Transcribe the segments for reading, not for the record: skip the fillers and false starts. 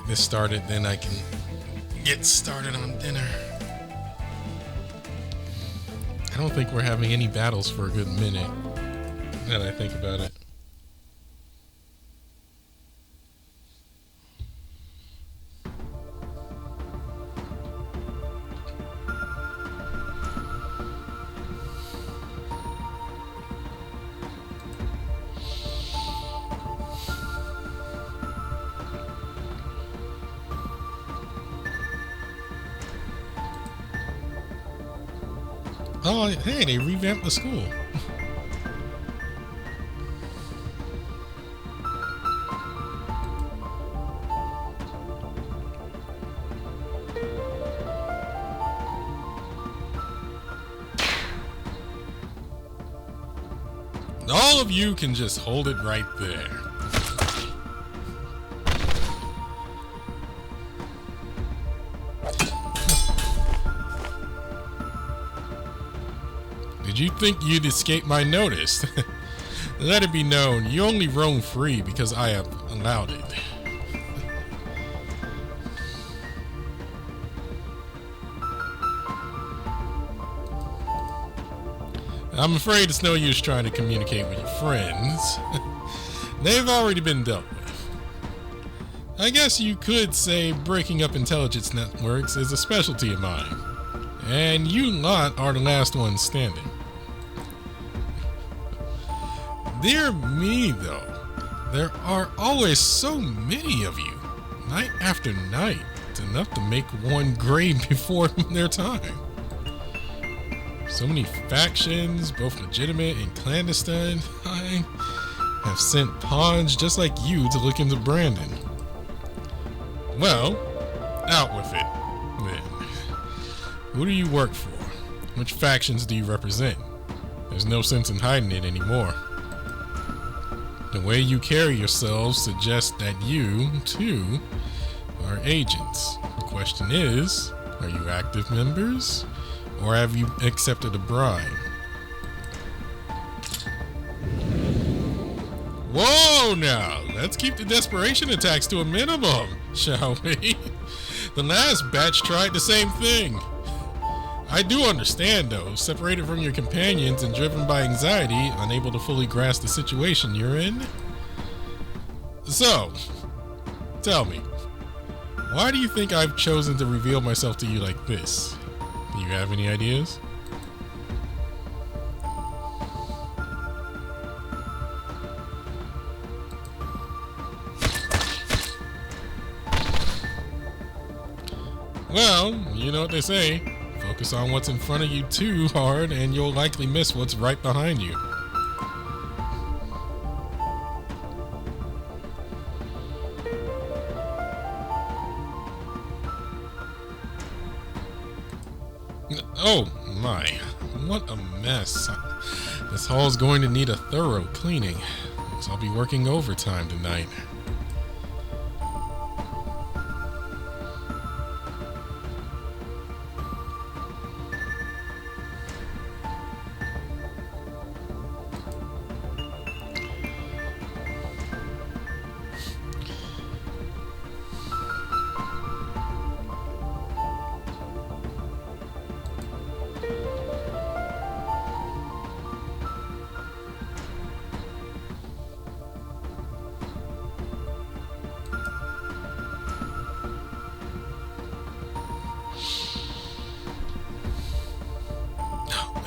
get this started, then I can get started on dinner. I don't think we're having any battles for a good minute, now that I think about it. Oh, hey, they revamped the school. All of you can just hold it right there. Did you think you'd escape my notice? Let it be known, you only roam free because I have allowed it. I'm afraid it's no use trying to communicate with your friends. They've already been dealt with. I guess you could say breaking up intelligence networks is a specialty of mine. And you lot are the last ones standing. Dear me, though, there are always so many of you, night after night, enough to make one gray before their time. So many factions, both legitimate and clandestine. I have sent pawns just like you to look into Brandon. Well, out with it, then. Who do you work for? Which factions do you represent? There's no sense in hiding it anymore. The way you carry yourselves suggests that you, too, are agents. The question is, are you active members? Or have you accepted a bribe? Whoa now! Let's keep the desperation attacks to a minimum, shall we? The last batch tried the same thing. I do understand, though, separated from your companions and driven by anxiety, unable to fully grasp the situation you're in. So, tell me, why do you think I've chosen to reveal myself to you like this? Do you have any ideas? Well, you know what they say. Focus on what's in front of you too hard and you'll likely miss what's right behind you. Oh my, what a mess. This hall's going to need a thorough cleaning, so I'll be working overtime tonight.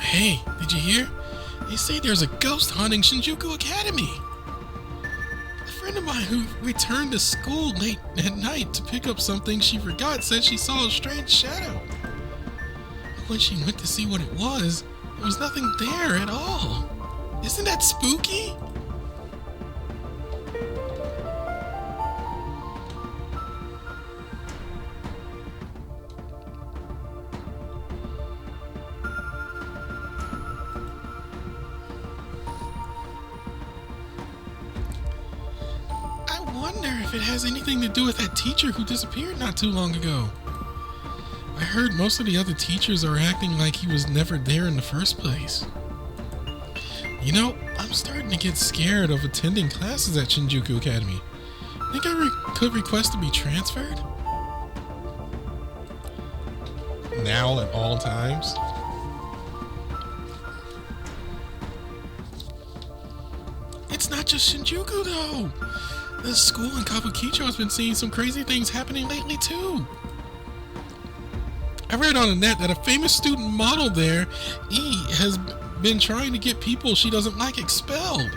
Hey, did you hear? They say there's a ghost haunting Shinjuku Academy. A friend of mine who returned to school late at night to pick up something she forgot said she saw a strange shadow. But when she went to see what it was, there was nothing there at all. Isn't that spooky? If it has anything to do with that teacher who disappeared not too long ago. I heard most of the other teachers are acting like he was never there in the first place. You know, I'm starting to get scared of attending classes at Shinjuku Academy. Think I could request to be transferred? Now at all times? It's not just Shinjuku though! The school in Kabukicho has been seeing some crazy things happening lately too. I read on the net that a famous student model there, E, has been trying to get people she doesn't like expelled.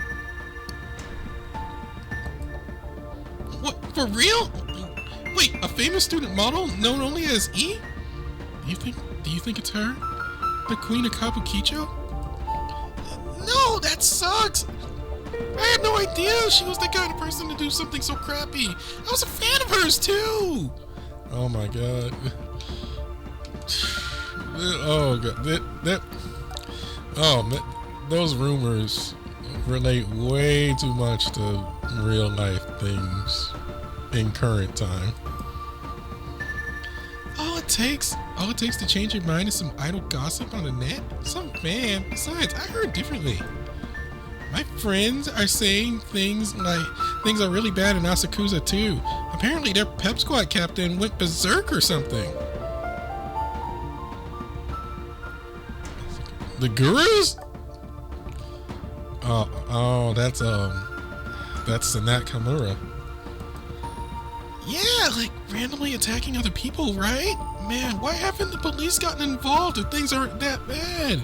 What, for real? Wait, a famous student model known only as E? Do you think it's her? The Queen of Kabukicho? No, that sucks! I had no idea she was the kind of person to do something so crappy. I was a fan of hers too! Oh my god. Oh god. Those rumors relate way too much to real life things in current time. All it takes to change your mind is some idle gossip on the net? Some fan. Besides, I heard differently. My friends are saying things are really bad in Asakusa too. Apparently their pep squad captain went berserk or something. The gurus? That's Sanat Kamura. Yeah, like randomly attacking other people, right? Man, why haven't the police gotten involved if things aren't that bad?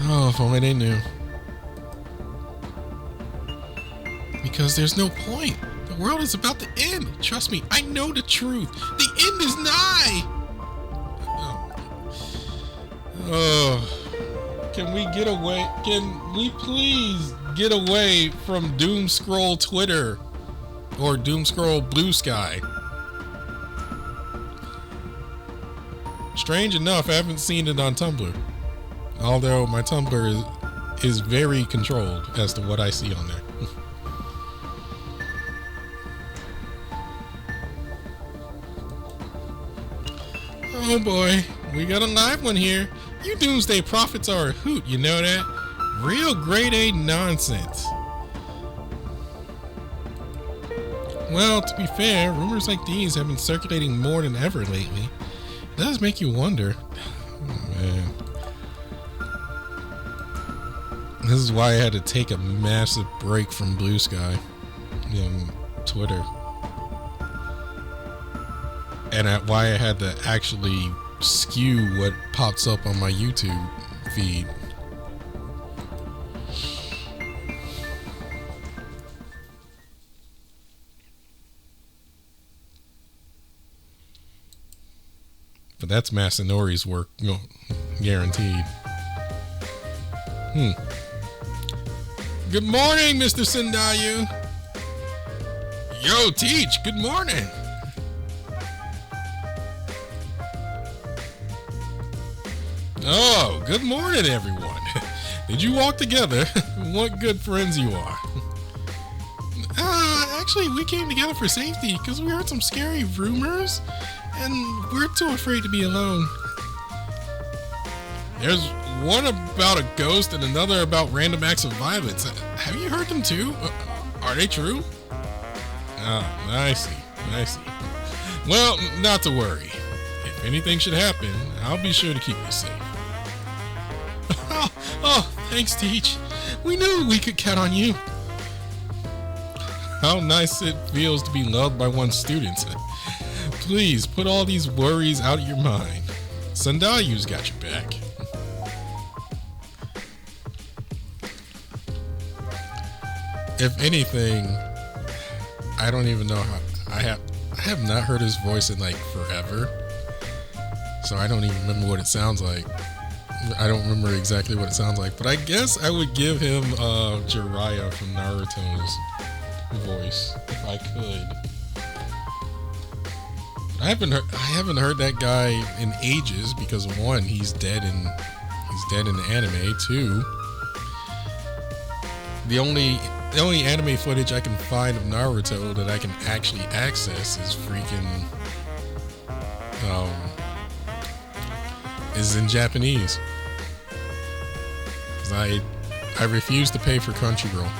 Oh, if only they knew. Because there's no point. The world is about to end. Trust me, I know the truth. The end is nigh. Can we get away? Can we please get away from Doom Scroll Twitter or Doom Scroll Blue Sky? Strange enough, I haven't seen it on Tumblr. Although my Tumblr is very controlled as to what I see on there. Oh boy, we got a live one here. You Doomsday Prophets are a hoot, you know that? Real grade A nonsense. Well, to be fair, rumors like these have been circulating more than ever lately. It does make you wonder. Oh, man. This is why I had to take a massive break from Blue Sky and Twitter. And why I had to actually skew what pops up on my YouTube feed. But that's Masanori's work, guaranteed. Good morning, Mr. Sendayu. Yo, Teach, good morning. Oh, good morning, everyone. Did you walk together? What good friends you are. Actually, we came together for safety because we heard some scary rumors and we're too afraid to be alone. There's one about a ghost and another about random acts of violence. Have you heard them too? Are they true? I see. Well, not to worry. If anything should happen, I'll be sure to keep you safe. Oh, thanks, Teach. We knew we could count on you. How nice it feels to be loved by one's students. Please, put all these worries out of your mind. Sandayu's got your back. If anything, I don't even know how. I have not heard his voice in like forever. So I don't even remember what it sounds like. I don't remember exactly what it sounds like, but I guess I would give him Jiraiya from Naruto's voice if I could. I haven't heard that guy in ages because one, he's dead in the anime. Two, the only anime footage I can find of Naruto that I can actually access is freaking is in Japanese. 'Cause I refuse to pay for Crunchyroll.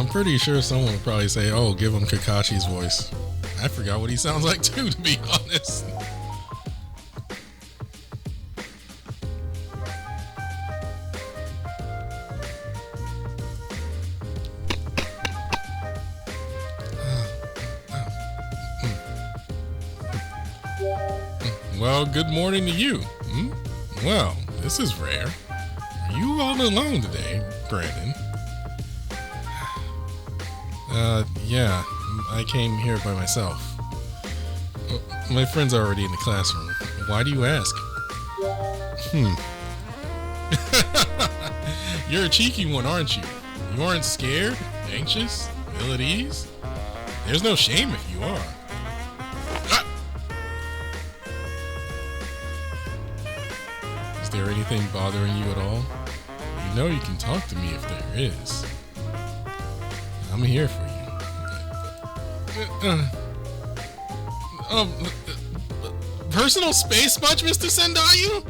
I'm pretty sure someone would probably say, oh, give him Kakashi's voice. I forgot what he sounds like too, to be honest. Well, good morning to you. Well, this is rare. Are you all alone today, Brandon? Yeah, I came here by myself. My friends are already in the classroom. Why do you ask? You're a cheeky one, aren't you? You aren't scared, anxious, ill at ease? There's no shame if you are. Is there anything bothering you at all? You know you can talk to me if there is. I'm here for you. Personal space much, Mr. Sendayu?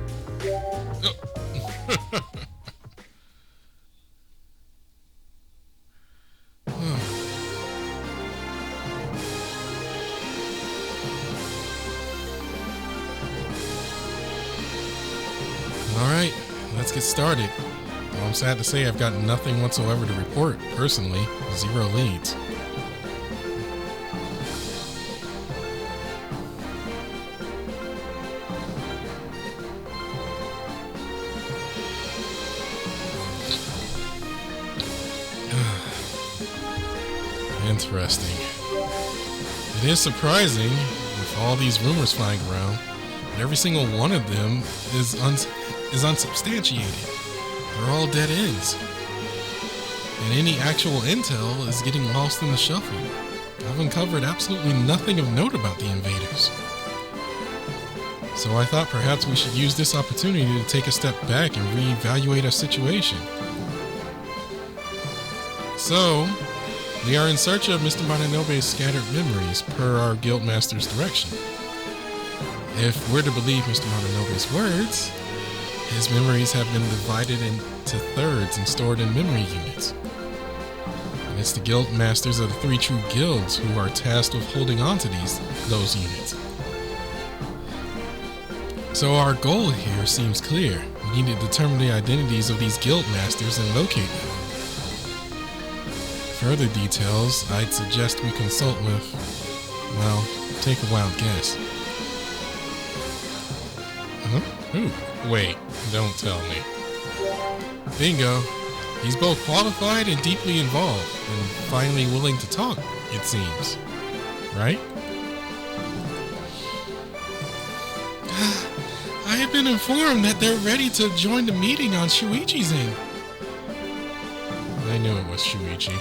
Alright, let's get started. Well, I'm sad to say I've got nothing whatsoever to report, personally. 0 leads. Interesting. It is surprising, with all these rumors flying around, that every single one of them is unsubstantiated. They're all dead ends. And any actual intel is getting lost in the shuffle. I've uncovered absolutely nothing of note about the invaders. So I thought perhaps we should use this opportunity to take a step back and reevaluate our situation. So, we are in search of Mr. Mononobe's scattered memories per our Guildmaster's direction. If we're to believe Mr. Mononobe's words, his memories have been divided into thirds and stored in memory units. And it's the Guildmasters of the 3 true guilds who are tasked with holding on to those units. So our goal here seems clear. We need to determine the identities of these Guildmasters and locate them. Further details, I'd suggest we consult with, well, take a wild guess. Who? Wait, don't tell me. Bingo. He's both qualified and deeply involved, and finally willing to talk, it seems. Right? I have been informed that they're ready to join the meeting on Shuichi's end. I knew it was Shuichi.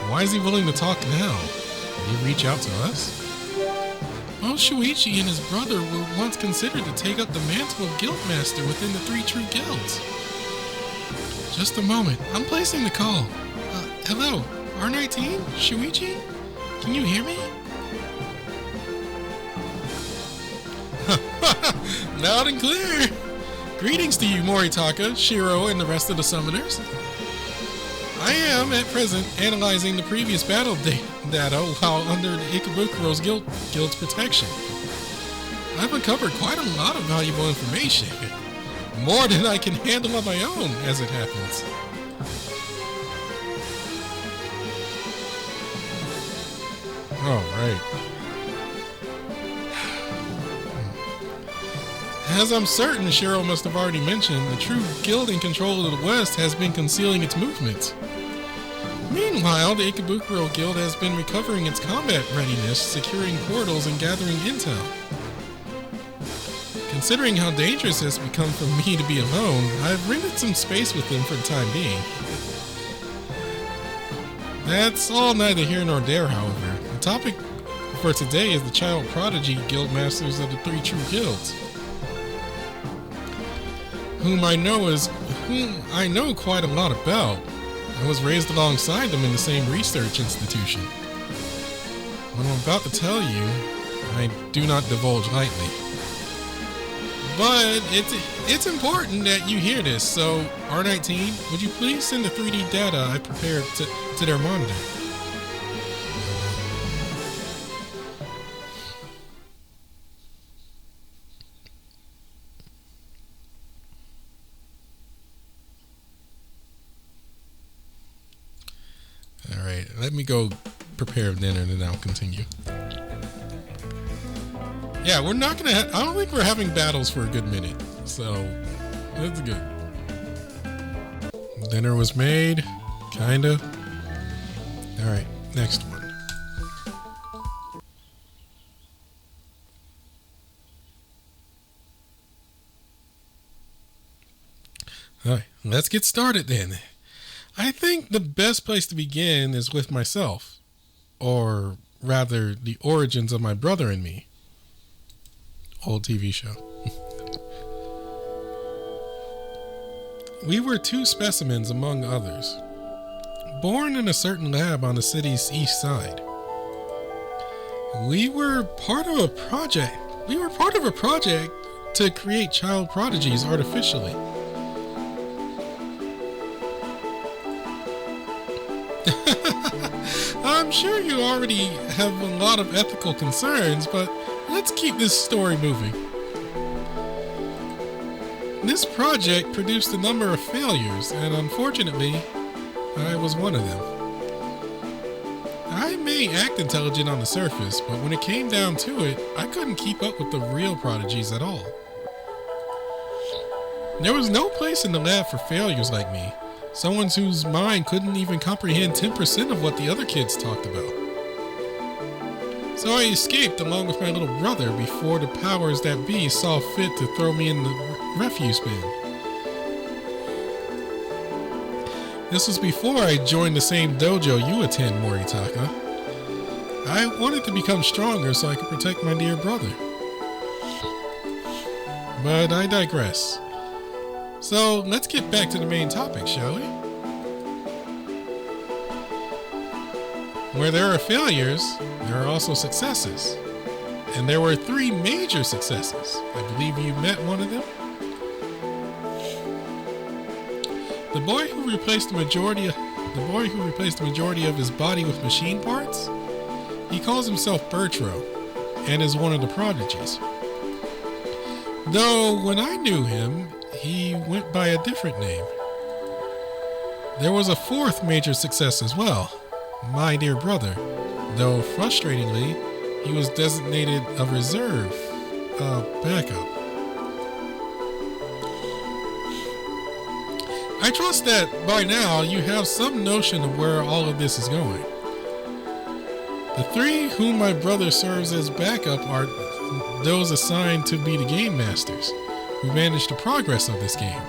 Why is he willing to talk now? Did he reach out to us? Well, Shuichi and his brother were once considered to take up the mantle of Guildmaster within the 3 true guilds. Just a moment. I'm placing the call. Hello, R19? Shuichi? Can you hear me? Loud and clear. Greetings to you, Moritaka, Shiro, and the rest of the summoners. I am, at present, analyzing the previous battle data while under the Ikabukuro's guild's protection. I've uncovered quite a lot of valuable information. More than I can handle on my own, as it happens. Alright. As I'm certain Shiro must have already mentioned, the true guild in control of the West has been concealing its movements. Meanwhile, the Ikebukuro Guild has been recovering its combat readiness, securing portals, and gathering intel. Considering how dangerous it has become for me to be alone, I've rented some space with them for the time being. That's all neither here nor there, however. The topic for today is the child prodigy guildmasters of the 3 true guilds, whom I know quite a lot about. I was raised alongside them in the same research institution. What I'm about to tell you, I do not divulge lightly. But it's important that you hear this. So R19, would you please send the 3D data I prepared to their monitor? All right, let me go prepare dinner and then I'll continue. Yeah, we're not gonna. I don't think we're having battles for a good minute, so that's good. Dinner was made, kinda. All right, next one. All right, let's get started then. I think the best place to begin is with myself, or rather, the origins of my brother and me. Old TV show. We were two specimens among others, born in a certain lab on the city's east side. We were part of a project to create child prodigies artificially. I'm sure you already have a lot of ethical concerns, but let's keep this story moving. This project produced a number of failures, and unfortunately, I was one of them. I may act intelligent on the surface, but when it came down to it, I couldn't keep up with the real prodigies at all. There was no place in the lab for failures like me, someone whose mind couldn't even comprehend 10% of what the other kids talked about. So I escaped along with my little brother before the powers that be saw fit to throw me in the refuse bin. This was before I joined the same dojo you attend, Moritaka. I wanted to become stronger so I could protect my dear brother. But I digress. So let's get back to the main topic, shall we? Where there are failures, there are also successes. And there were 3 major successes. I believe you met one of them. The boy who replaced the majority of his body with machine parts, he calls himself Bertro and is one of the prodigies. Though when I knew him, he went by a different name. There was a 4th major success as well, my dear brother, though frustratingly, he was designated a reserve, backup. I trust that by now you have some notion of where all of this is going. The 3 whom my brother serves as backup are those assigned to be the game masters, who manage the progress of this game.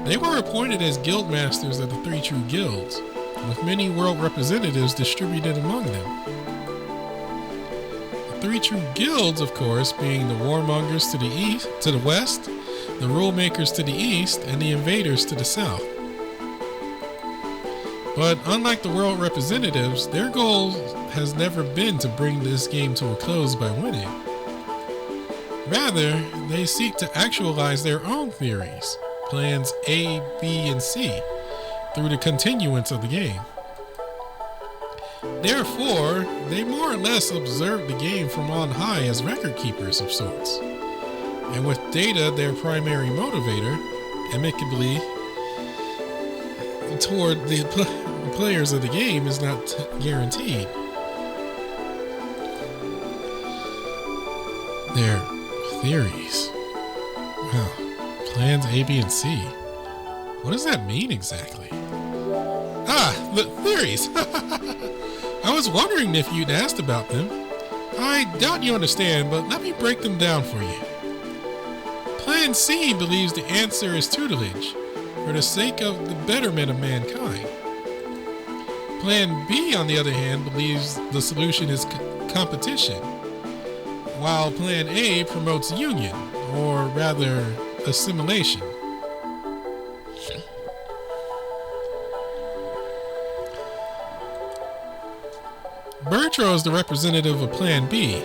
They were appointed as guild masters of the 3 true guilds, with many world representatives distributed among them. The 3 true guilds, of course, being the warmongers to the west, the rule makers to the east, and the invaders to the south. But unlike the world representatives, their goal has never been to bring this game to a close by winning. Rather, they seek to actualize their own theories, plans A, B, and C, through the continuance of the game. Therefore, they more or less observe the game from on high as record keepers of sorts, and with data their primary motivator, amicably toward the players of the game is not guaranteed. Their theories. Wow. Plans A, B, and C. What does that mean exactly? Ah, the theories! I was wondering if you'd asked about them. I doubt you understand, but let me break them down for you. Plan C believes the answer is tutelage, for the sake of the betterment of mankind. Plan B, on the other hand, believes the solution is competition, while Plan A promotes union, or rather, assimilation. Bertro is the representative of Plan B,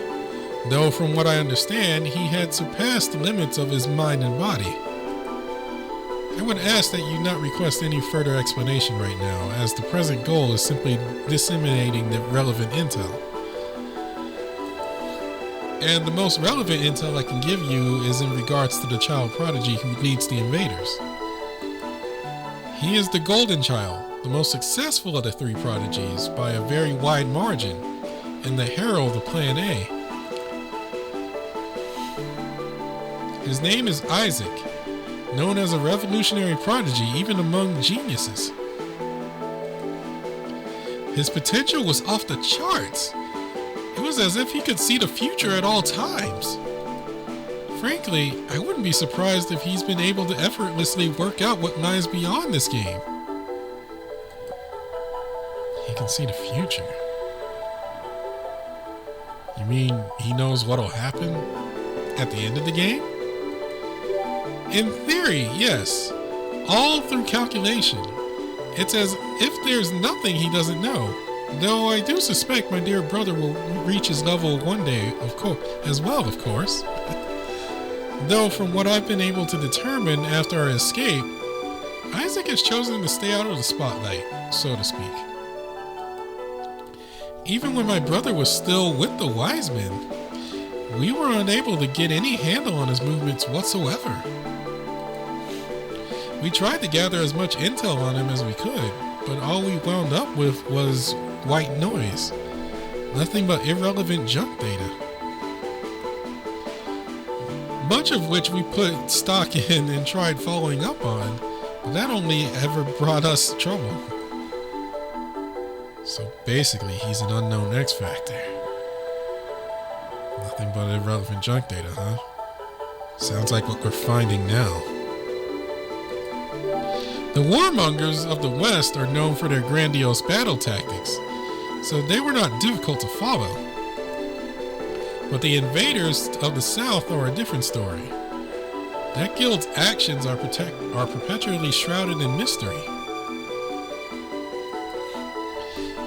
though from what I understand, he had surpassed the limits of his mind and body. I would ask that you not request any further explanation right now, as the present goal is simply disseminating the relevant intel. And the most relevant intel I can give you is in regards to the child prodigy who leads the invaders. He is the golden child, the most successful of the three prodigies by a very wide margin, and the herald of Plan A. His name is Isaac, known as a revolutionary prodigy even among geniuses. His potential was off the charts. It was as if he could see the future at all times. Frankly, I wouldn't be surprised if he's been able to effortlessly work out what lies beyond this game. He can see the future. You mean he knows what'll happen at the end of the game? In theory, yes. All through calculation. It's as if there's nothing he doesn't know. Though I do suspect my dear brother will reach his level one day, of course. Though from what I've been able to determine after our escape, Isaac has chosen to stay out of the spotlight, so to speak. Even when my brother was still with the wise men, we were unable to get any handle on his movements whatsoever. We tried to gather as much intel on him as we could, but all we wound up with was white noise. Nothing but irrelevant junk data. Much of which we put stock in and tried following up on, but that only ever brought us trouble. So basically, he's an unknown X Factor. Nothing but irrelevant junk data, huh? Sounds like what we're finding now. The warmongers of the West are known for their grandiose battle tactics, so they were not difficult to follow. But the invaders of the South are a different story. That guild's actions are perpetually shrouded in mystery.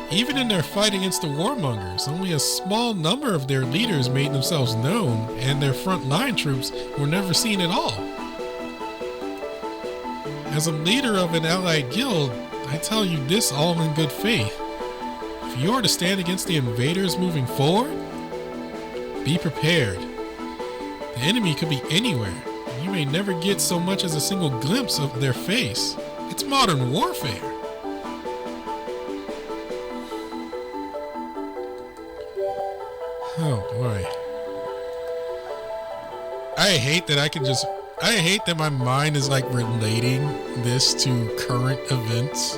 Even in their fight against the warmongers, only a small number of their leaders made themselves known, and their front-line troops were never seen at all. As a leader of an allied guild, I tell you this all in good faith. If you are to stand against the invaders moving forward, be prepared. The enemy could be anywhere, and you may never get so much as a single glimpse of their face. It's modern warfare. Oh boy. I hate that my mind is like relating this to current events.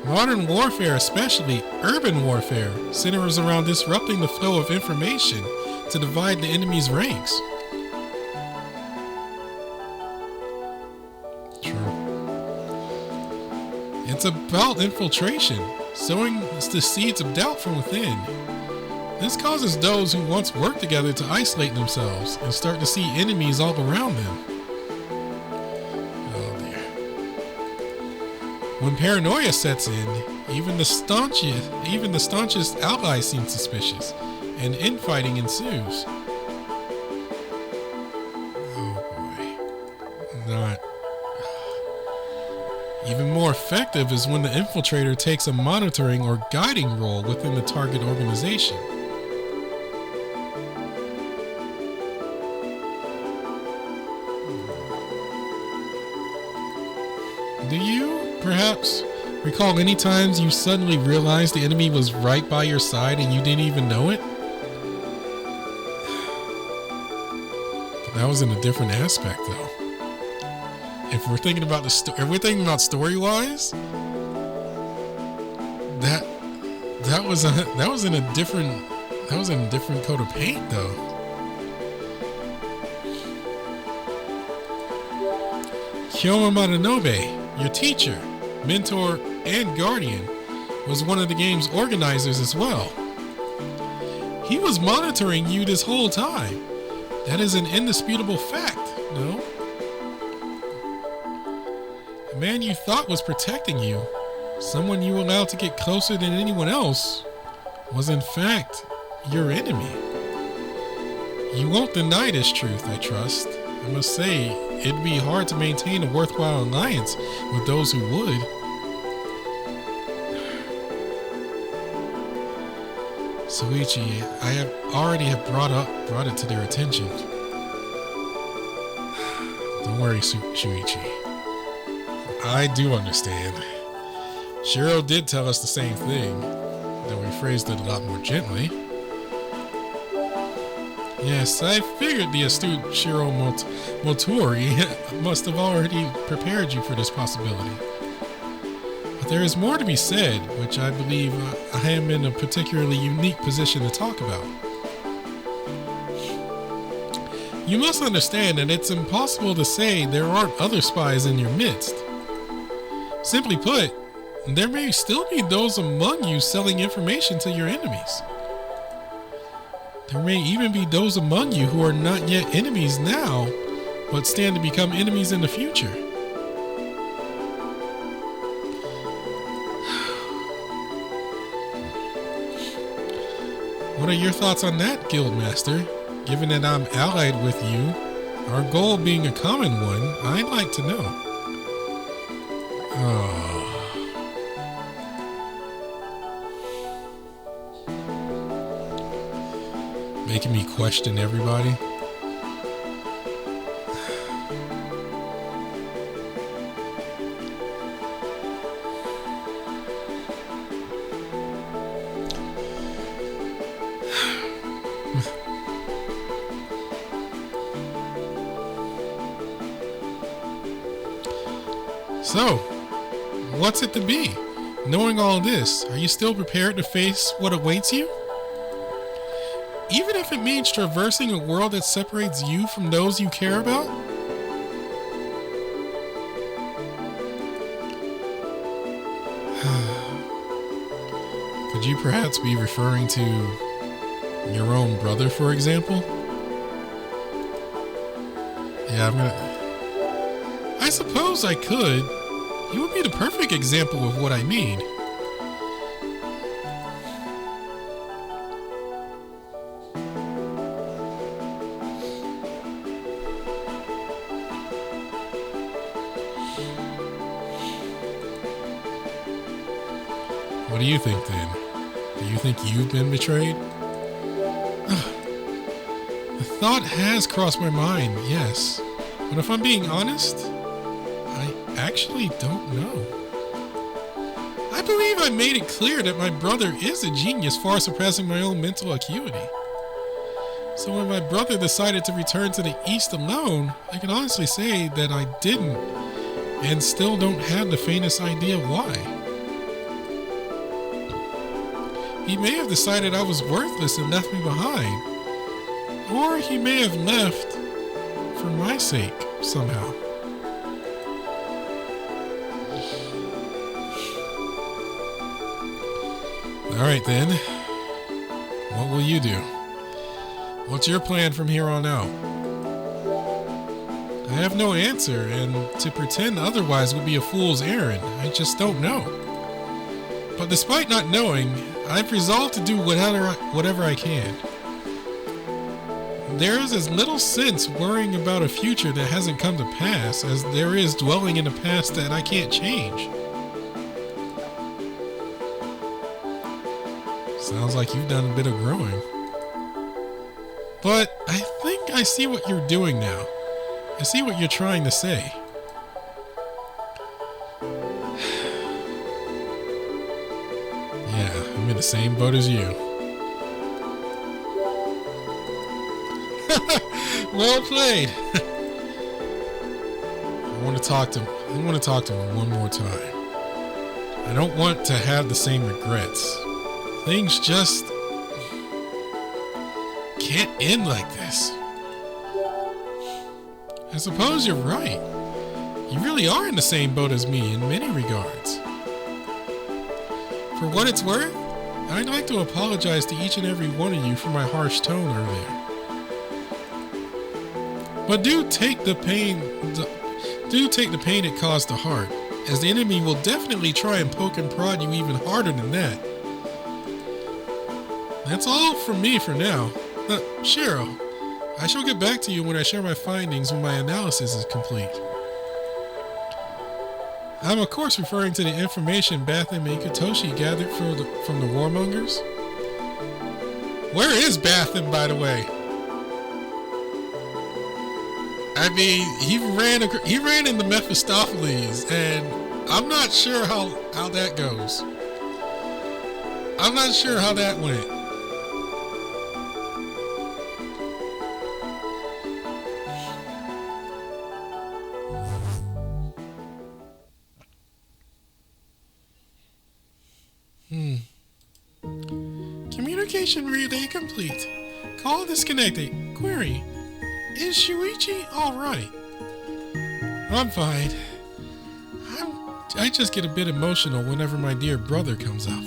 Modern warfare, especially urban warfare, centers around disrupting the flow of information to divide the enemy's ranks. It's about infiltration, sowing the seeds of doubt from within. This causes those who once worked together to isolate themselves and start to see enemies all around them. Oh dear. When paranoia sets in, even the staunchest allies seem suspicious, and infighting ensues. Oh boy. Not. Even more effective is when the infiltrator takes a monitoring or guiding role within the target organization. Do you, perhaps, recall any times you suddenly realized the enemy was right by your side and you didn't even know it? But that was in a different aspect, though. If we're thinking about story-wise, that was in a different coat of paint, though. Kyoma Matanobe, your teacher, mentor, and guardian, was one of the game's organizers as well. He was monitoring you this whole time. That is an indisputable fact, no? man you thought was protecting you, someone you allowed to get closer than anyone else, was in fact your enemy. You won't deny this truth, I trust. I must say, it'd be hard to maintain a worthwhile alliance with those who would. Shuichi, I have already brought it to their attention. Don't worry, Shuichi. I do understand. Shiro did tell us the same thing, though we phrased it a lot more gently. Yes, I figured the astute Shiro Motori must have already prepared you for this possibility. But there is more to be said, which I believe I am in a particularly unique position to talk about. You must understand that it's impossible to say there aren't other spies in your midst. Simply put, there may still be those among you selling information to your enemies. There may even be those among you who are not yet enemies now, but stand to become enemies in the future. What are your thoughts on that, Guildmaster? Given that I'm allied with you, our goal being a common one, I'd like to know. Oh. Making me question everybody. So, what's it to be? Knowing all this, are you still prepared to face what awaits you? Even if it means traversing a world that separates you from those you care about? Could you perhaps be referring to your own brother, for example? Yeah, I suppose I could. He would be the perfect example of what I mean. What do you think then? Do you think you've been betrayed? The thought has crossed my mind, yes. But if I'm being honest, I actually don't know. I believe I made it clear that my brother is a genius far surpassing my own mental acuity. So when my brother decided to return to the East alone, I can honestly say that I didn't, and still don't have the faintest idea why. He may have decided I was worthless and left me behind. Or he may have left for my sake, somehow. Alright then. What will you do? What's your plan from here on out? I have no answer, and to pretend otherwise would be a fool's errand. I just don't know. But despite not knowing, I've resolved to do whatever I can. There is as little sense worrying about a future that hasn't come to pass as there is dwelling in a past that I can't change. Sounds like you've done a bit of growing. But I think I see what you're doing now. I see what you're trying to say. Yeah, I'm in the same boat as you. Well played. I want to talk to him one more time. I don't want to have the same regrets. Things just can't end like this. I suppose you're right. You really are in the same boat as me in many regards. For what it's worth, I'd like to apologize to each and every one of you for my harsh tone earlier. But do take the pain it caused to heart. as the enemy will definitely try and poke and prod you even harder than that. That's all from me for now. Cheryl, I shall get back to you when I share my findings when my analysis is complete. I'm of course referring to the information Batham and Katoshi gathered from the warmongers. Where is Batham, by the way? I mean, he ran into Mephistopheles, and I'm not sure how that goes. I'm not sure how that went. Communication relay complete. Call disconnected. Query. Is Shuichi alright? I'm fine. I just get a bit emotional whenever my dear brother comes up.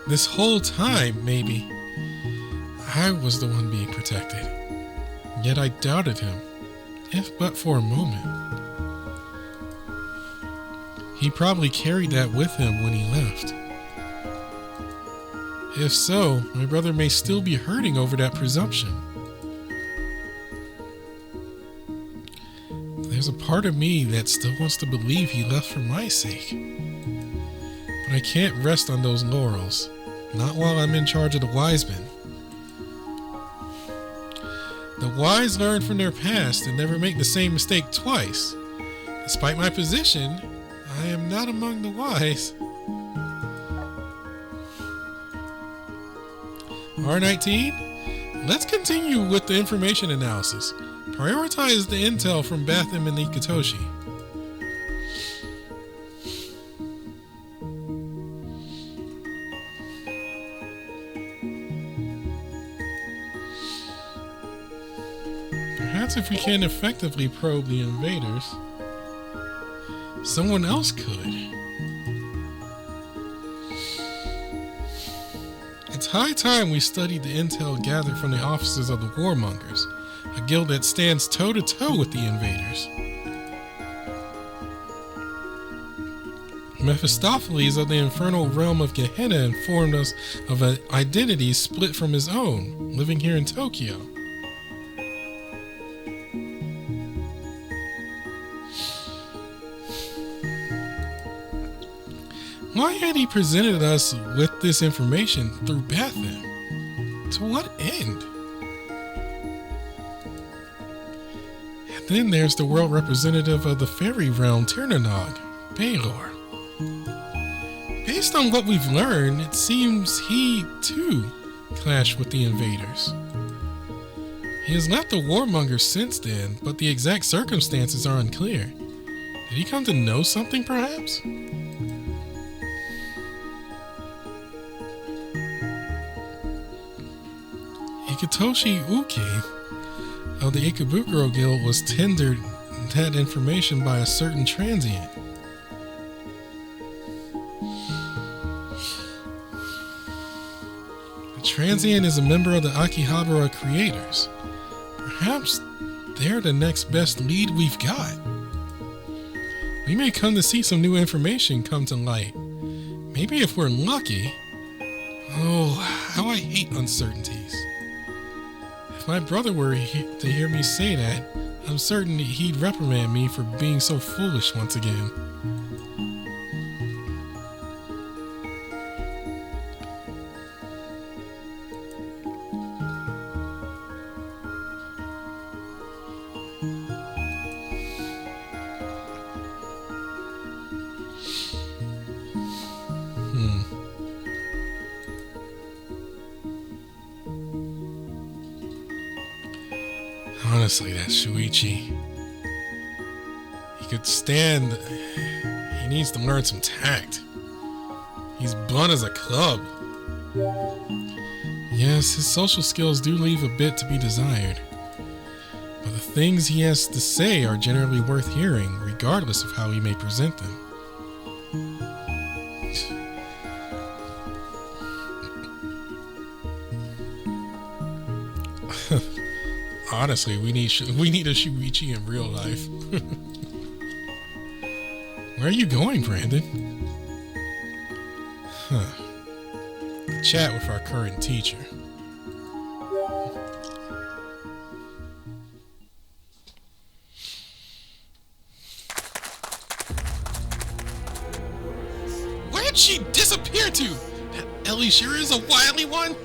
This whole time, maybe, I was the one being protected. Yet I doubted him, if but for a moment. He probably carried that with him when he left. If so, my brother may still be hurting over that presumption. There's a part of me that still wants to believe he left for my sake. But I can't rest on those laurels. Not while I'm in charge of the wise men. The wise learn from their past and never make the same mistake twice. Despite my position, I am not among the wise. R19, let's continue with the information analysis. Prioritize the intel from Batham and Nikitoshi. Perhaps if we can effectively probe the invaders, someone else could. It's high time we studied the intel gathered from the officers of the Warmongers, a guild that stands toe-to-toe with the invaders. Mephistopheles of the infernal realm of Gehenna informed us of an identity split from his own, living here in Tokyo. Why had he presented us with this information through Batham? To what end? And then there's the world representative of the fairy realm, Tirnanog, Baylor. Based on what we've learned, it seems he, too, clashed with the invaders. He has left the Warmonger since then, but the exact circumstances are unclear. Did he come to know something, perhaps? Hikatoshi Uke of the Ikebukuro Guild was tendered that information by a certain transient. The transient is a member of the Akihabara creators. Perhaps they're the next best lead we've got. We may come to see some new information come to light. Maybe if we're lucky. Oh, how I hate uncertainties. If my brother were to hear me say that, I'm certain he'd reprimand me for being so foolish once again. Honestly, that Shuichi. he could stand. He needs to learn some tact. He's blunt as a club. Yes, his social skills do leave a bit to be desired. But the things he has to say are generally worth hearing, regardless of how he may present them. Honestly, we need a Shuichi in real life. Where are you going, Brandon? Chat with our current teacher. Where'd she disappear to? That Ellie sure is a wily one.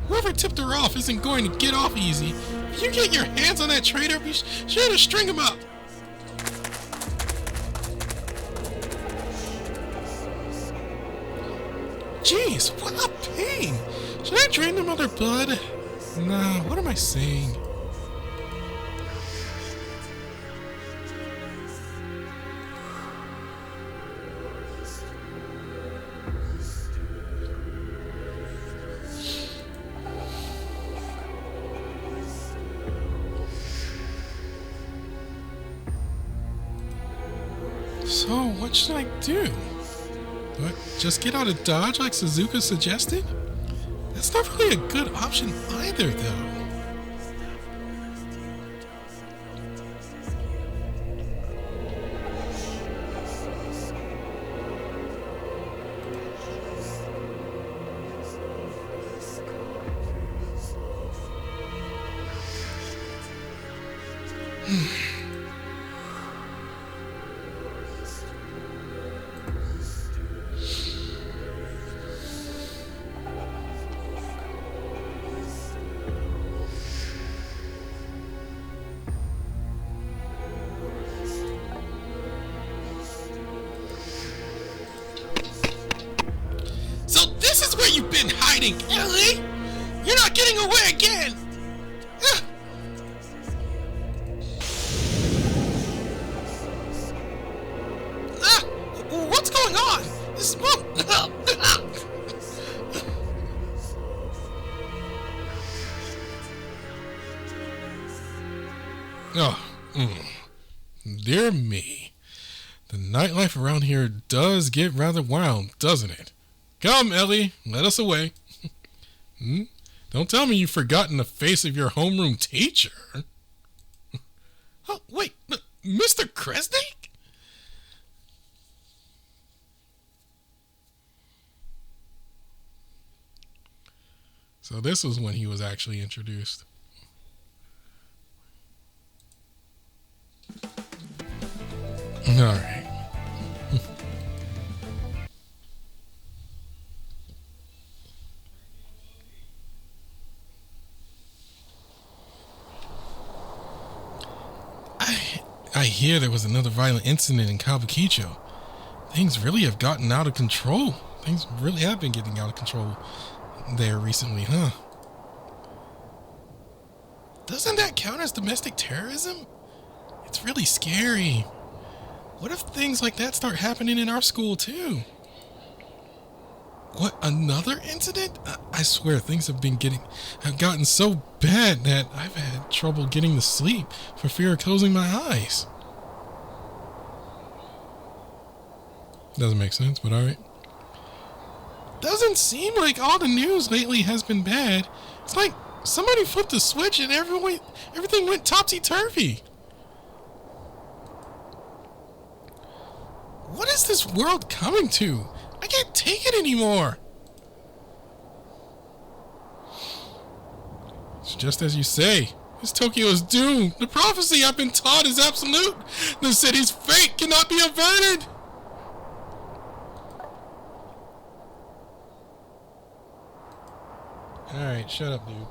Whoever tipped her off isn't going to get off easy. If you get your hands on that traitor, be sure to string him up. Jeez, what a pain! Should I drain them of their blood? Nah, what am I saying? So, what should I do? Do I just get out of Dodge like Suzuka suggested? That's not really a good option either, though. You've been hiding, Ellie! You're not getting away again! What's going on? This smoke! Dear me. The nightlife around here does get rather wild, doesn't it? Come, Ellie, let us away. Don't tell me you've forgotten the face of your homeroom teacher. Oh, wait, Mr. Kresnik? So this was when he was actually introduced. All right. I hear there was another violent incident in Kabukicho. Things really have gotten out of control. Things really have been getting out of control there recently, huh? Doesn't that count as domestic terrorism? It's really scary. What if things like that start happening in our school too? What, another incident? I swear things have gotten so bad that I've had trouble getting to sleep for fear of closing my eyes. Doesn't make sense, but alright. Doesn't seem like all the news lately has been bad. It's like somebody flipped a switch and everything went topsy-turvy. What is this world coming to? I can't take it anymore. It's just as you say. This Tokyo is doomed. The prophecy I've been taught is absolute. The city's fate cannot be averted. Alright, shut up, dude.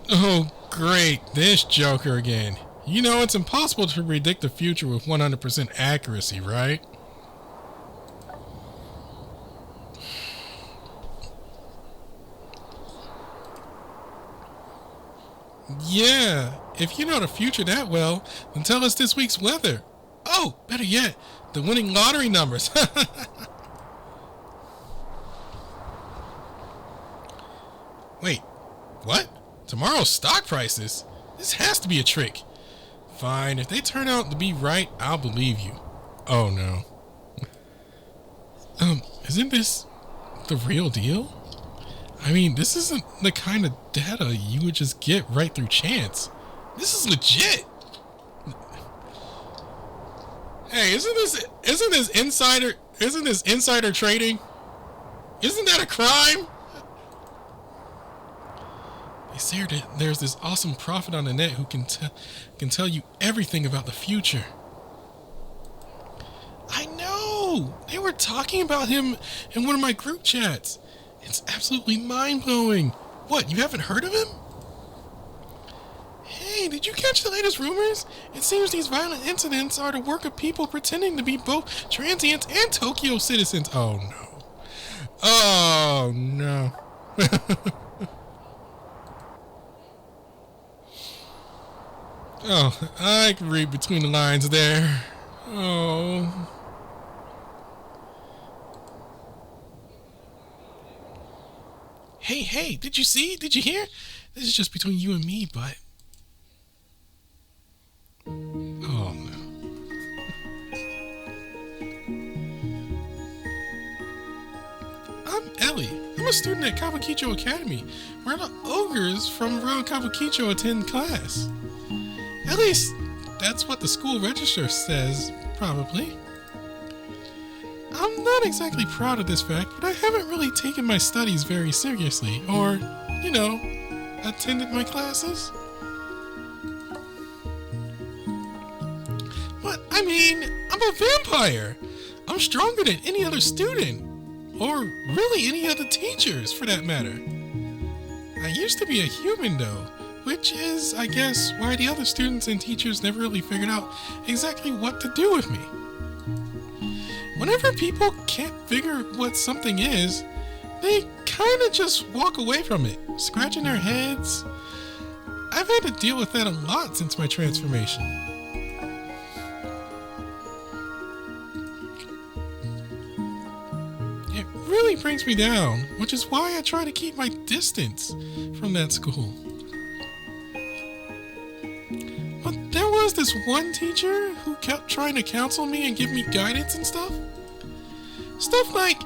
Oh, great. This Joker again. You know, it's impossible to predict the future with 100% accuracy, right? Yeah, if you know the future that well, then tell us this week's weather. Oh, better yet, the winning lottery numbers. Wait, what? Tomorrow's stock prices? This has to be a trick. Fine, if they turn out to be right, I'll believe you. Oh no. Isn't this the real deal? I mean, this isn't the kind of data you would just get right through chance. This is legit. Hey, isn't this insider trading? Isn't that a crime? They say that there's this awesome prophet on the net who can tell you everything about the future. I know! They were talking about him in one of my group chats. It's absolutely mind-blowing. What, you haven't heard of him? Hey, did you catch the latest rumors? It seems these violent incidents are the work of people pretending to be both transients and Tokyo citizens. Oh no. Oh no. Oh, I can read between the lines there. Oh. Hey, did you see? Did you hear? This is just between you and me, but... Oh, no. I'm Ellie. I'm a student at Kabukicho Academy, where the ogres from around Kabukicho attend class. At least, that's what the school register says, probably. I'm not exactly proud of this fact, but I haven't really taken my studies very seriously, or, attended my classes. But, I mean, I'm a vampire. I'm stronger than any other student, or really any other teachers, for that matter. I used to be a human, though, which is, I guess, why the other students and teachers never really figured out exactly what to do with me. Whenever people can't figure what something is, they kind of just walk away from it, scratching their heads. I've had to deal with that a lot since my transformation. It really brings me down, which is why I try to keep my distance from that school. But there was this one teacher who kept trying to counsel me and give me guidance and stuff. Stuff like,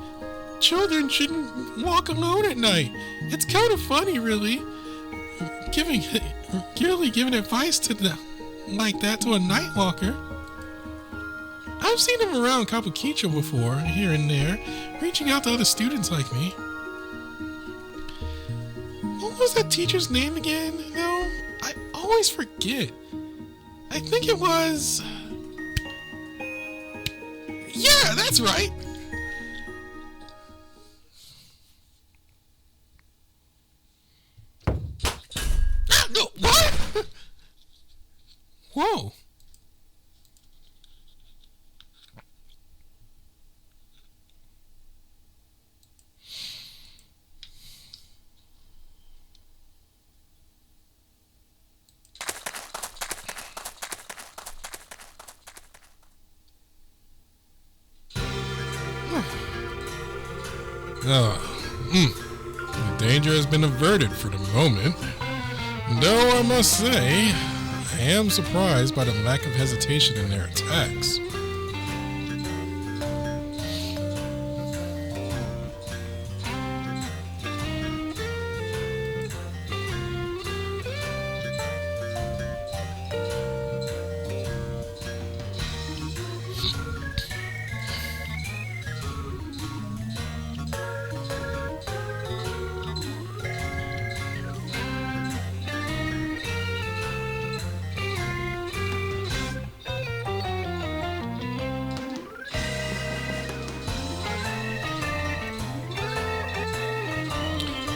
children shouldn't walk alone at night. It's kind of funny, really. Giving advice like that to a night walker. I've seen him around Kabukicho before, here and there, reaching out to other students like me. What was that teacher's name again, though? I always forget. I think it was... Yeah, that's right! Ah, no, what? Whoa. The danger has been averted for the moment. Though I must say, I am surprised by the lack of hesitation in their attacks.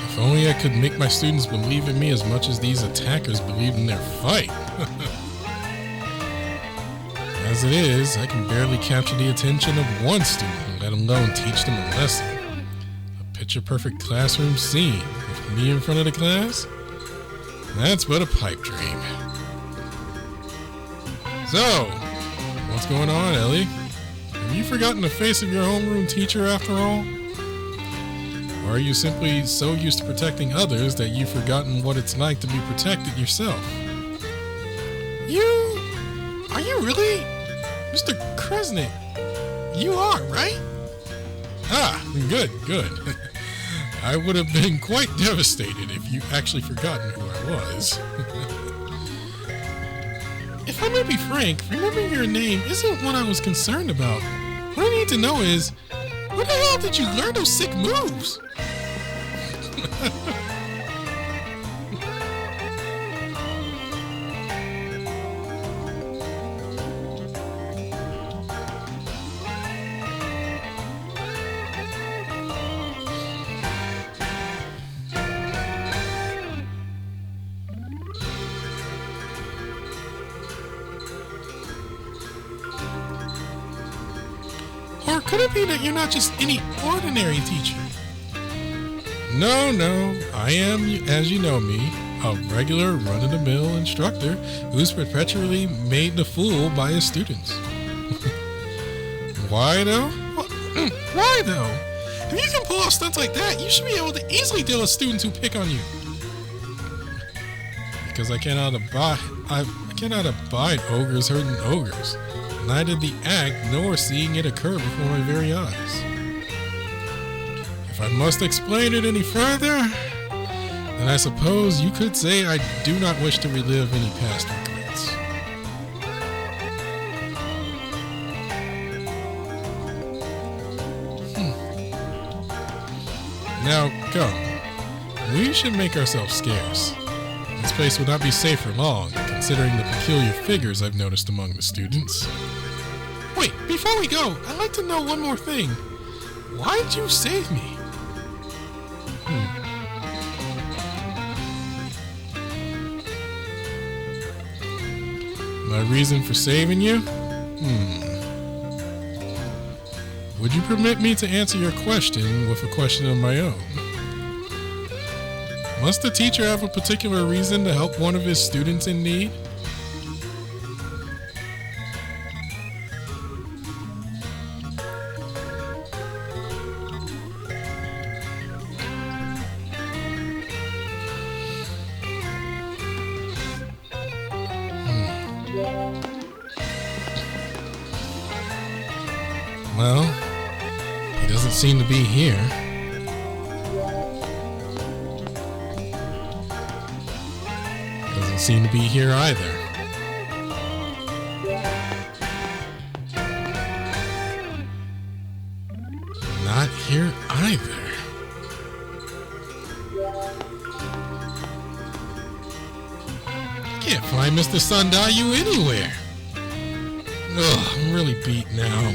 If only I could make my students believe in me as much as these attackers believe in their fight. As it is, I can barely capture the attention of one student, let alone teach them a lesson. A picture-perfect classroom scene with me in front of the class? That's but a pipe dream. So, what's going on, Ellie? Have you forgotten the face of your homeroom teacher after all? Or are you simply so used to protecting others that you've forgotten what it's like to be protected yourself? Are you really? Mr. Kresnik, you are, right? Ah, good. I would have been quite devastated if you actually forgotten who I was. If I may be frank, remembering your name isn't what I was concerned about. What I need to know is, where the hell did you learn those sick moves? Or could it be that you're not just any ordinary teacher? No, I am, as you know me, a regular run-of-the-mill instructor who's perpetually made the fool by his students. Why though? Why though? If you can pull off stunts like that, you should be able to easily deal with students who pick on you. Because I cannot abide ogres hurting ogres. Neither the act nor seeing it occur before my very eyes. If I must explain it any further, then I suppose you could say I do not wish to relive any past regrets. Now, come. We should make ourselves scarce. This place would not be safe for long, considering the peculiar figures I've noticed among the students. Wait, before we go, I'd like to know one more thing. Why'd you save me? My reason for saving you? Would you permit me to answer your question with a question of my own? Must the teacher have a particular reason to help one of his students in need? Well, he doesn't seem to be here. Doesn't seem to be here either. Not here either. Can't find Mr. Sundayu anywhere. Ugh, I'm really beat now.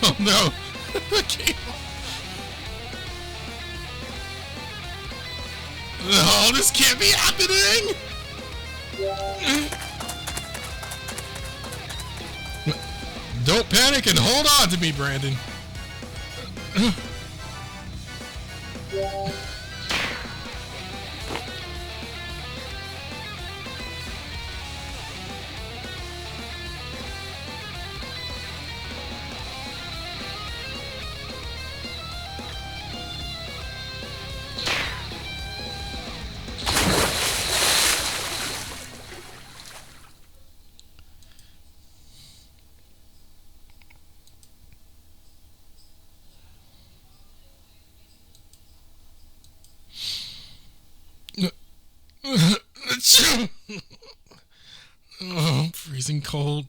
Oh no! Oh, this can't be happening! Don't panic and hold on to me, Brandon. Oh, I'm freezing cold.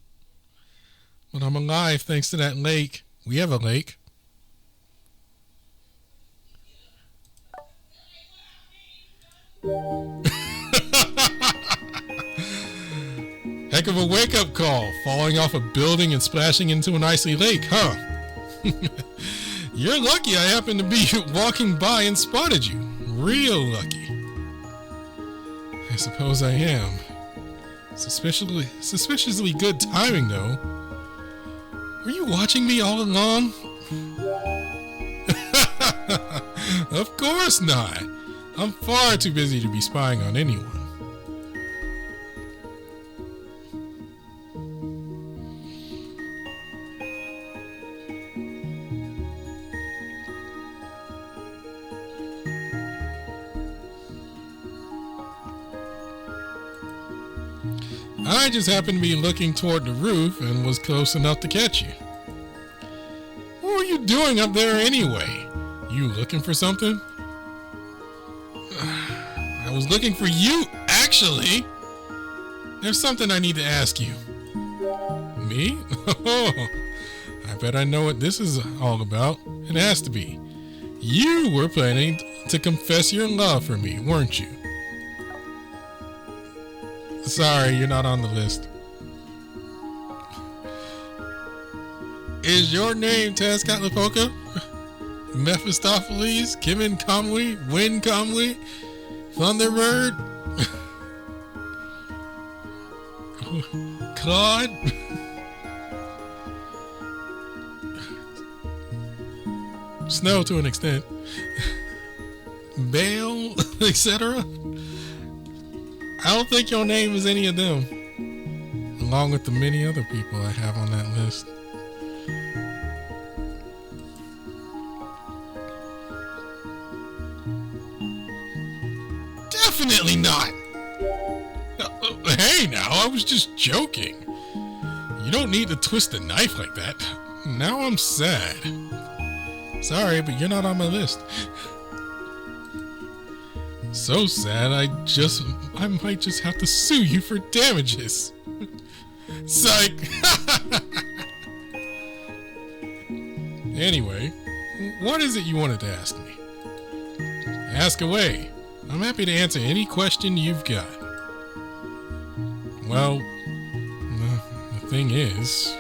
But I'm alive thanks to that lake. We have a lake. Heck of a wake-up call. Falling off a building and splashing into an icy lake, huh? You're lucky I happened to be walking by and spotted you. real lucky. I suppose I am. Suspiciously good timing, though. Were you watching me all along? Of course not. I'm far too busy to be spying on anyone. I just happened to be looking toward the roof and was close enough to catch you. What were you doing up there anyway? You looking for something? I was looking for you, actually. There's something I need to ask you. Me? Oh, I bet I know what this is all about. It has to be. You were planning to confess your love for me, weren't you? Sorry, you're not on the list. Is your name Tezcatlipoca? Mephistopheles? Kimin Kamui? Win Kamui? Thunderbird? Claude? Snow to an extent. Bale, etc. I don't think your name is any of them, along with the many other people I have on that list. Definitely not. Hey, now, I was just joking. You don't need to twist the knife like that. Now I'm sad. Sorry, but you're not on my list. So sad, I might just have to sue you for damages. Psych. Anyway, what is it you wanted to ask me? Ask away. I'm happy to answer any question you've got. Well, the thing is,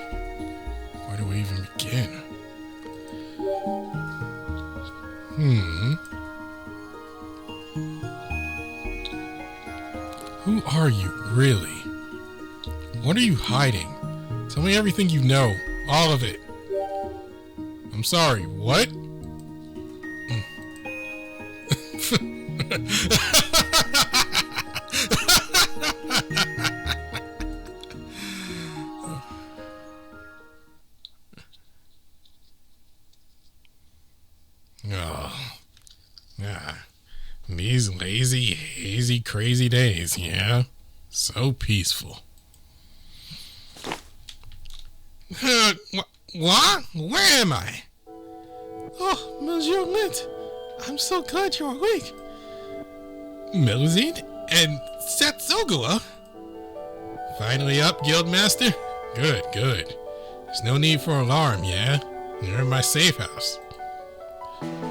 where do we even begin? Who are you, really? What are you hiding? Tell me everything you know. All of it. I'm sorry, what? These lazy, hazy, crazy days, yeah? So peaceful. What? Where am I? Oh, Monsieur Lint, I'm so glad you're awake. Melusine and Satsogua? Finally up, Guildmaster? Good, good. There's no need for alarm, yeah? You're in my safe house.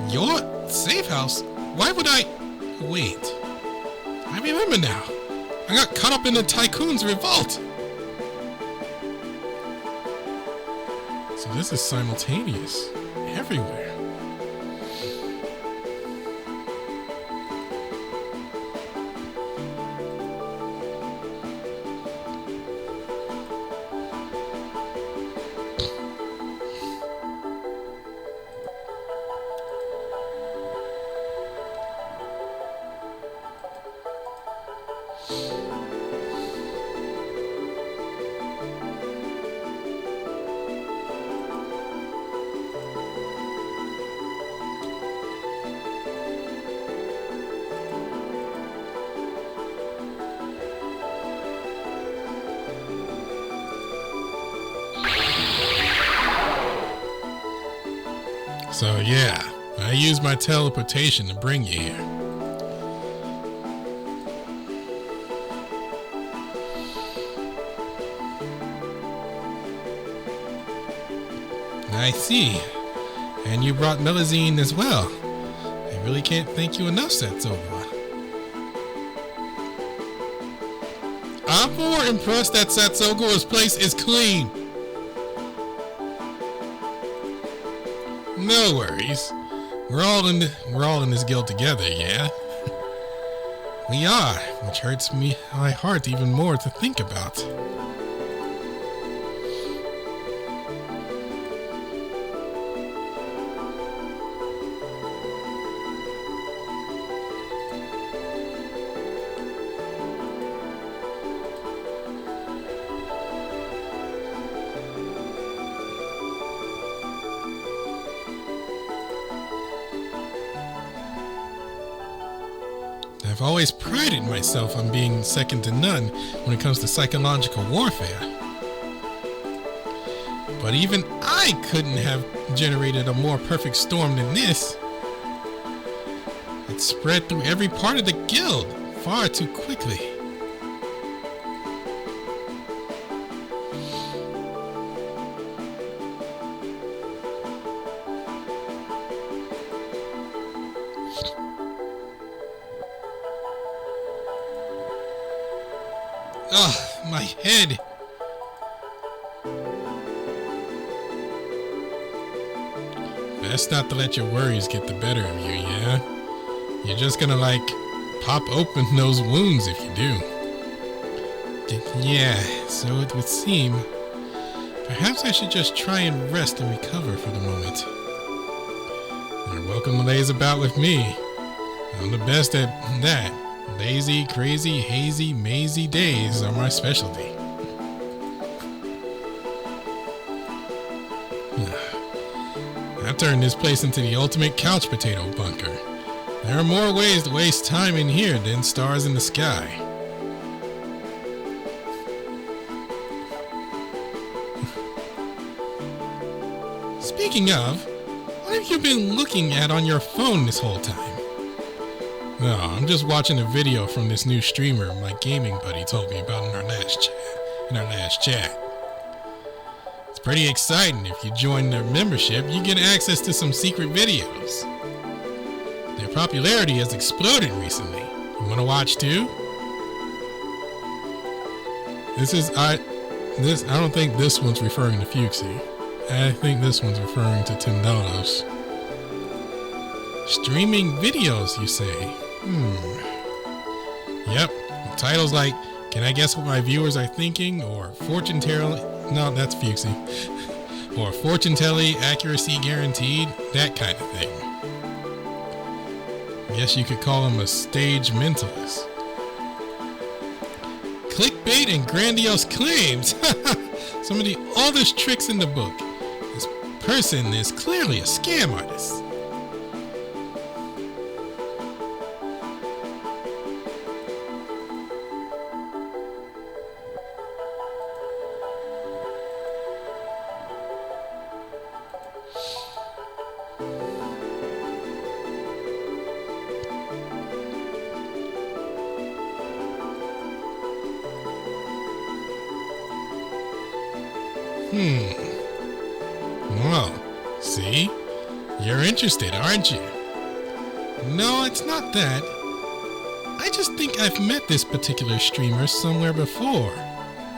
Your safe house? Why would I... Wait. I remember now. I got caught up in the Tycoon's revolt. So this is simultaneous. Everywhere. So yeah, I used my teleportation to bring you here. I see. And you brought Melusine as well. I really can't thank you enough, Satsogua. I'm more impressed that Satsogua's place is clean. No worries. We're all in this guild together, yeah? We are, which hurts my heart even more to think about. I've always prided myself on being second to none when it comes to psychological warfare. But even I couldn't have generated a more perfect storm than this. It spread through every part of the guild far too quickly. Ugh, my head. Best not to let your worries get the better of you, yeah? You're just gonna, pop open those wounds if you do. Yeah, so it would seem. Perhaps I should just try and rest and recover for the moment. You're welcome to laze about with me. I'm the best at that. Lazy, crazy, hazy, mazy days are my specialty. I've turned this place into the ultimate couch potato bunker. There are more ways to waste time in here than stars in the sky. Speaking of, what have you been looking at on your phone this whole time? No, I'm just watching a video from this new streamer my gaming buddy told me about in our last chat. It's pretty exciting. If you join their membership, you get access to some secret videos. Their popularity has exploded recently. You want to watch too? I don't think this one's referring to Fuchsie. I think this one's referring to $10. Streaming videos, you say? Yep. With titles like, Can I Guess What My Viewers Are Thinking? Or Fortune Telling. No, that's Fuchsie. Or Fortune Telling, Accuracy Guaranteed. That kind of thing. Guess you could call him a stage mentalist. Clickbait and grandiose claims. Some of the oldest tricks in the book. This person is clearly a scam artist. Well, see? You're interested, aren't you? No, it's not that. I just think I've met this particular streamer somewhere before.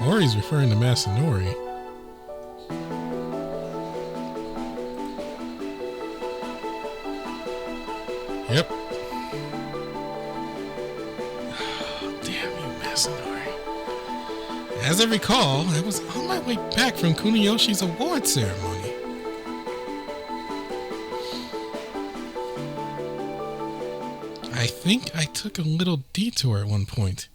Or he's referring to Masanori. Yep. Damn you, Masanori. As I recall, I was on my way back from Kuniyoshi's award ceremony. I think I took a little detour at one point.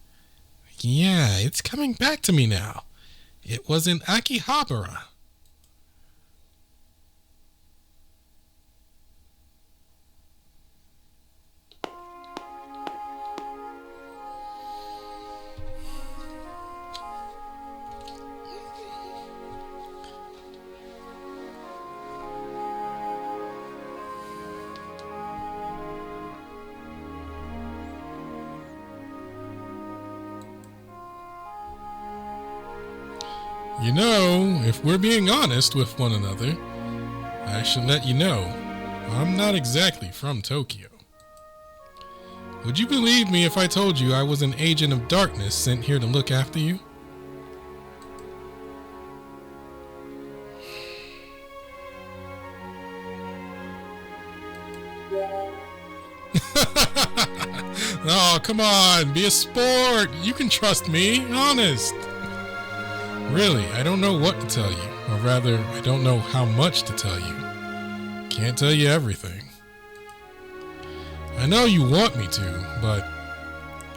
Yeah, it's coming back to me now. It was in Akihabara. You know, if we're being honest with one another, I should let you know, I'm not exactly from Tokyo. Would you believe me if I told you I was an agent of darkness sent here to look after you? Oh, come on. Be a sport. You can trust me. Honest. Really, I don't know what to tell you. Or rather, I don't know how much to tell you. Can't tell you everything. I know you want me to, but...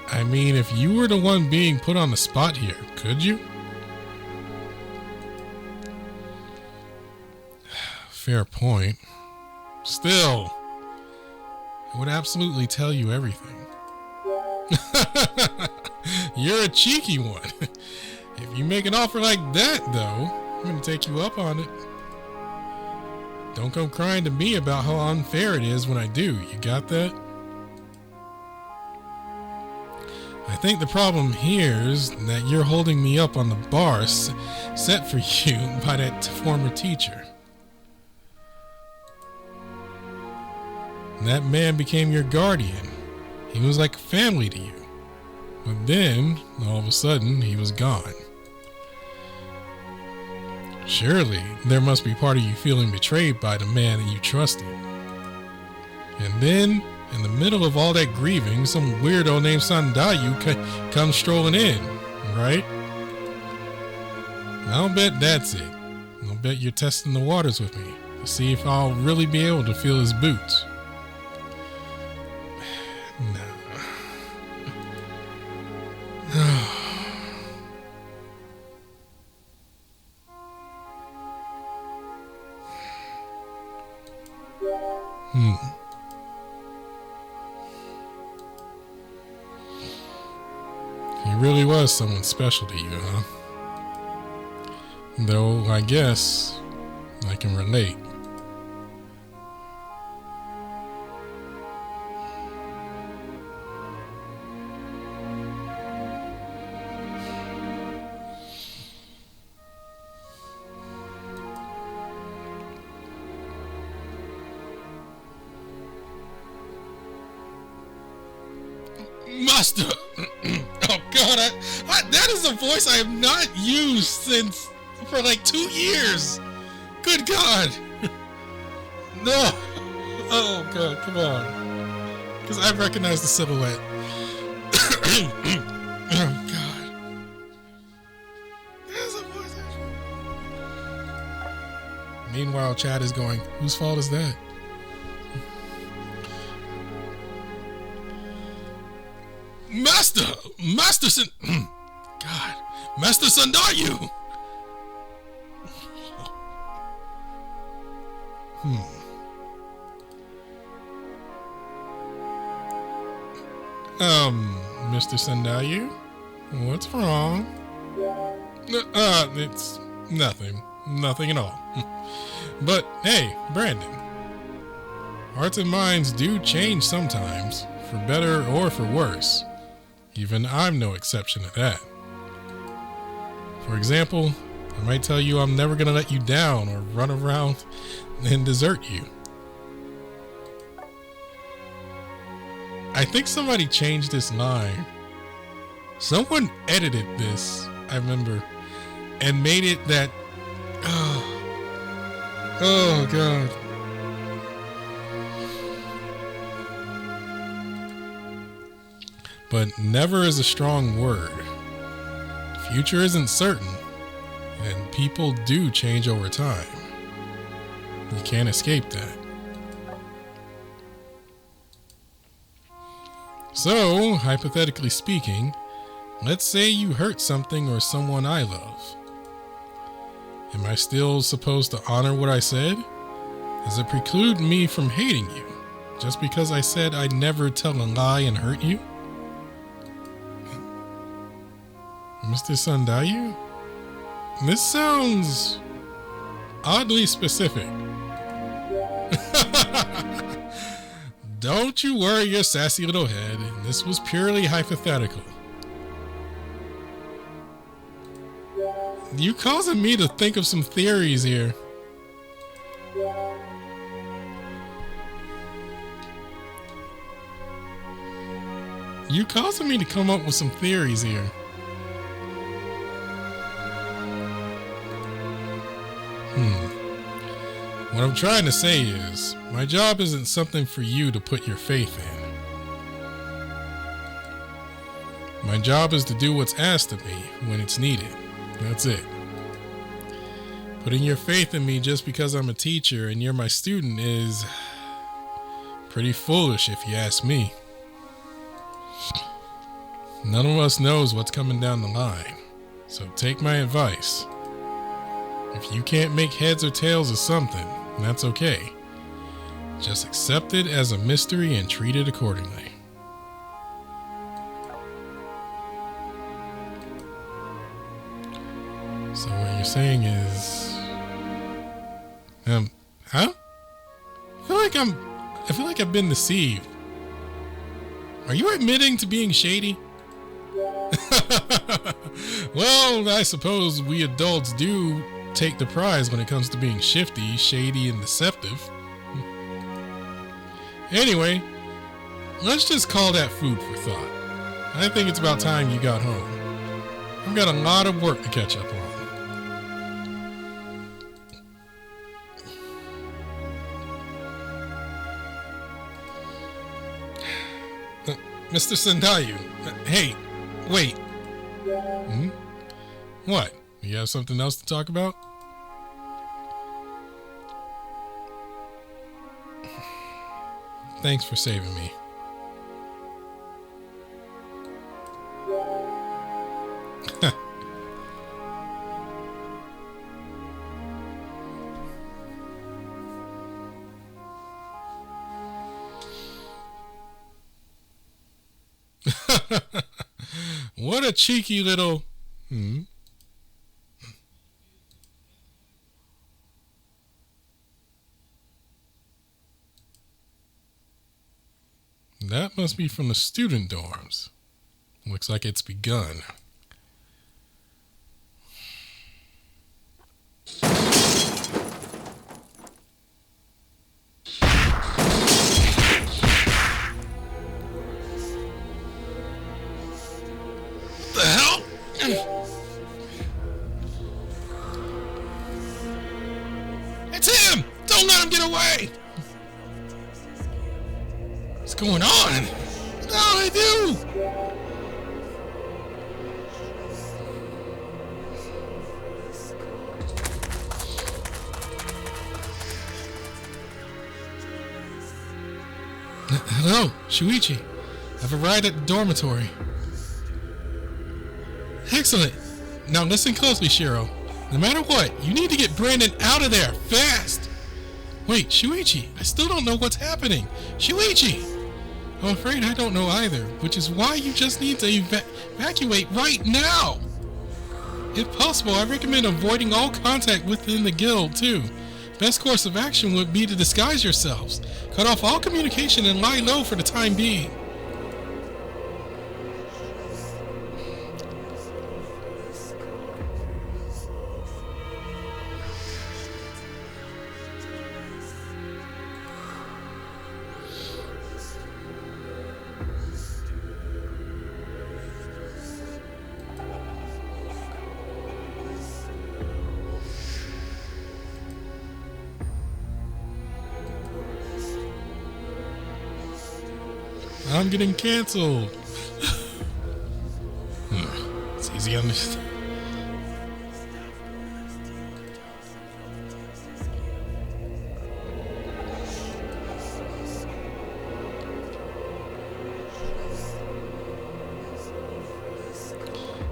I mean, if you were the one being put on the spot here, could you? Fair point. Still, I would absolutely tell you everything. You're a cheeky one. If you make an offer like that, though, I'm going to take you up on it. Don't come crying to me about how unfair it is when I do. You got that? I think the problem here is that you're holding me up on the bar set for you by that former teacher. That man became your guardian. He was like family to you. But then, all of a sudden, he was gone. Surely, there must be part of you feeling betrayed by the man that you trusted. And then, in the middle of all that grieving, some weirdo named Sandayu comes strolling in, right? I'll bet that's it. I'll bet you're testing the waters with me to see if I'll really be able to feel his boots. He really was someone special to you, huh? Though, I guess I can relate. Master! Oh god, that is a voice I have not used for like 2 years! Good god! No! Oh god, come on. Because I recognize the silhouette. Oh god. That is a voice Meanwhile, Chad is going, whose fault is that? Master God, Master Sandayu. Mr. Sandayu, what's wrong? It's nothing at all. But hey, Brandon, hearts and minds do change sometimes, for better or for worse. Even I'm no exception to that. For example, I might tell you I'm never gonna let you down or run around and desert you. I think somebody changed this line. Someone edited this, I remember, and made it that, oh god. But never is a strong word. Future isn't certain, and people do change over time. You can't escape that. So, hypothetically speaking, let's say you hurt something or someone I love. Am I still supposed to honor what I said? Does it preclude me from hating you, just because I said I'd never tell a lie and hurt you? Mr. Sandayu? This sounds oddly specific. Don't you worry your sassy little head. This was purely hypothetical. You causing me to think of some theories here. You causing me to come up with some theories here. What I'm trying to say is, my job isn't something for you to put your faith in. My job is to do what's asked of me when it's needed. That's it. Putting your faith in me just because I'm a teacher and you're my student is pretty foolish if you ask me. None of us knows what's coming down the line, so take my advice. If you can't make heads or tails of something, that's okay. Just accept it as a mystery and treat it accordingly. So what you're saying is, huh? I feel like I've been deceived. Are you admitting to being shady? Well, I suppose we adults do take the prize when it comes to being shifty, shady, and deceptive. Anyway, let's just call that food for thought. I think it's about time you got home. I've got a lot of work to catch up on. Mr. Sendayu, hey, wait. What? You have something else to talk about? Thanks for saving me. What a cheeky little... That must be from the student dorms. Looks like it's begun. The hell? It's him! Don't let him get away! What's going on? What the hell did I do? Hello, Shuichi. I've arrived at the dormitory. Excellent. Now listen closely, Shiro. No matter what, you need to get Brandon out of there, fast! Wait, Shuichi, I still don't know what's happening. Shuichi! I'm afraid I don't know either, which is why you just need to evacuate right now! If possible, I recommend avoiding all contact within the guild, too. Best course of action would be to disguise yourselves. Cut off all communication and lie low for the time being. I'm getting cancelled. It's easy to understand.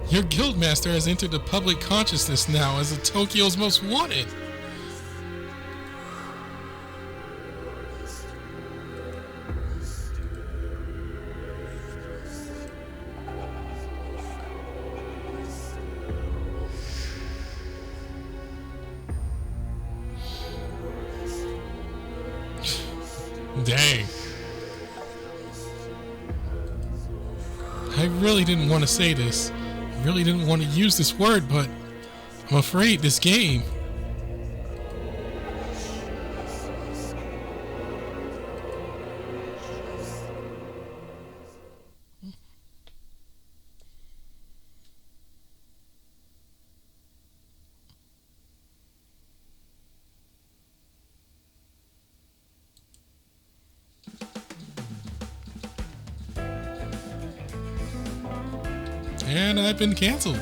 Your guildmaster has entered the public consciousness now as Tokyo's most wanted. Dang. I really didn't want to say this. I really didn't want to use this word, but I'm afraid this game... And I've been canceled.